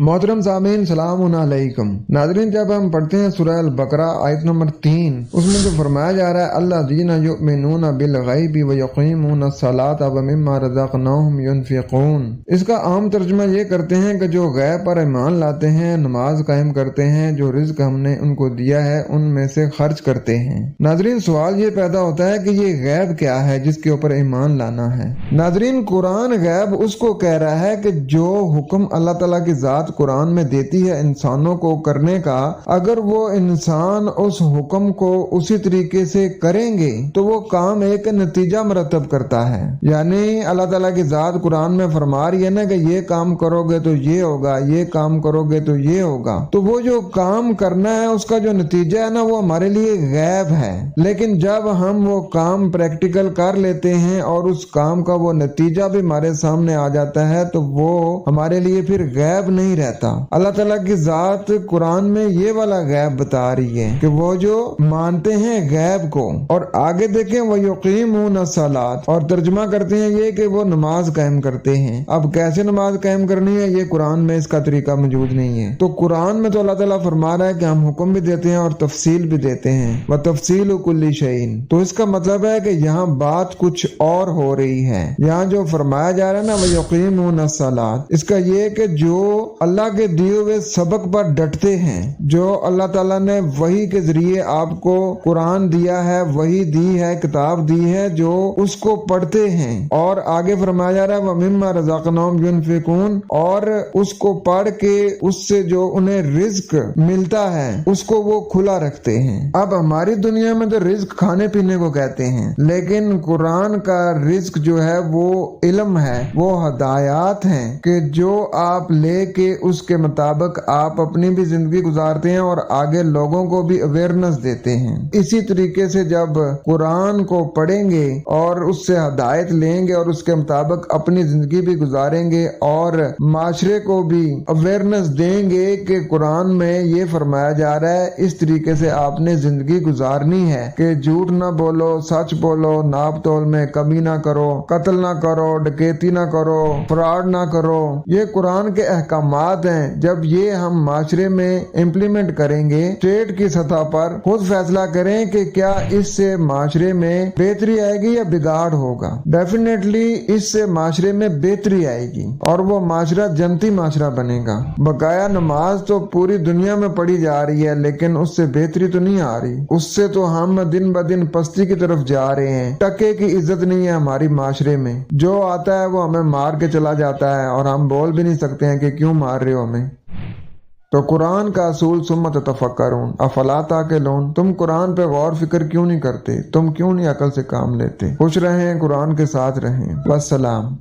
मोहतरम सामीन सलाम अलैकुम। नाज़रीन, जब हम पढ़ते हैं सूरह अल बकरा आयत नंबर 3, उसमें जो फरमाया जा रहा है अल्लज़ीना युमिनूना बिल गैबि व युक़ीमूना अस्सलाता व मिम्मा रज़क़नाहुम युनफ़िक़ून। इसका आम तर्जुमा ये करते हैं कि जो गैब पर ईमान लाते हैं, नमाज कायम करते हैं, जो रिज़्क हमने उनको दिया है उनमें से खर्च करते हैं। नाज़रीन, सवाल ये पैदा होता है कि ये गैब क्या है जिसके ऊपर ईमान लाना है। नाज़रीन, कुरान गैब उसको कह रहा है कि जो हुक्म अल्लाह ताला की ज़ात कुरान में देती है इंसानों को करने का, अगर वो इंसान उस हुक्म को उसी तरीके से करेंगे तो वो काम एक नतीजा मरतब करता है। यानी अल्लाह ताला की ज़ात कुरान में फरमा रही है ना कि ये काम करोगे तो ये होगा, ये काम करोगे तो ये होगा। तो वो जो काम करना है उसका जो नतीजा है ना वो हमारे लिए गैब है। लेकिन जब हम वो काम प्रैक्टिकल कर लेते हैं और उस काम का वो नतीजा भी हमारे सामने आ जाता है तो वो हमारे लिए फिर गैब नहीं रहता। अल्लाह ताला की ज़ात कुरान में ये वाला गैब बता रही है कि वो जो मानते हैं गैब को। और आगे देखें वो युक़ीमूना सलात, और तर्जुमा करते हैं ये कि वो नमाज कायम करते हैं। अब कैसे नमाज कायम करनी है ये कुरान में इसका तरीका मौजूद नहीं है। तो कुरान में तो अल्लाह ताला फरमा रहा है कि हम हुक्म भी देते हैं और तफसील भी देते हैं, व तफसील कुल्ली शैइन। तो इसका मतलब है कि यहाँ बात कुछ और हो रही है। यहाँ जो फरमाया जा रहा है ना वो युक़ीमूना सलात, इसका ये कि जो अल्लाह के दिए हुए सबक पर डटते हैं, जो अल्लाह ताला ने वही के जरिए आपको कुरान दिया है, वही दी है, किताब दी है, जो उसको पढ़ते हैं। और आगे फरमाया जा रहा है वमिम्मा रज़क़नाहुम युनफ़िक़ून, और उसको पढ़ के उससे जो उन्हें रिज़्क मिलता है उसको वो खुला रखते हैं। अब हमारी दुनिया में तो रिज़्क खाने पीने को कहते हैं, लेकिन कुरान का रिज़्क जो है वो इल्म है, वो हदायत है कि जो आप लेके उसके मुताबिक आप अपनी भी जिंदगी गुजारते हैं और आगे लोगों को भी अवेयरनेस देते हैं। इसी तरीके से जब कुरान को पढ़ेंगे और उससे हदायत लेंगे और उसके मुताबिक अपनी जिंदगी भी गुजारेंगे और माशरे को भी अवेयरनेस देंगे कि कुरान में ये फरमाया जा रहा है इस तरीके से आपने जिंदगी गुजारनी है कि झूठ ना बोलो, सच बोलो, नाप तोल में कमी ना करो, कत्ल ना करो, डकैती ना करो, फ्रॉड ना करो। ये कुरान के अहकामात हैं। जब ये हम माशरे में इम्प्लीमेंट करेंगे, स्टेट की सतह पर खुद फैसला करें कि क्या इससे माशरे में बेहतरी आएगी या बिगाड़ होगा। डेफिनेटली इससे माशरे में बेहतरी आएगी और वो माशरा जनती माशरा बनेगा। बकाया नमाज तो पूरी दुनिया में पढ़ी जा रही है लेकिन उससे बेहतरी तो नहीं आ रही। उससे तो हम दिन ब दिन पस्ती की तरफ जा रहे हैं। टके की इज्जत नहीं है हमारी माशरे में। जो आता है वो हमें मार के चला जाता है और हम बोल भी नहीं सकते हैं कि क्यों मार रहे हो हमें। तो कुरान का असूल सुम्मत तफक्करून अफला ताक़िलून, तुम कुरान पे गौर फिक्र क्यों नहीं करते, तुम क्यों नहीं अकल से काम लेते। खुश रहें, कुरान के साथ रहें। वस्सलाम।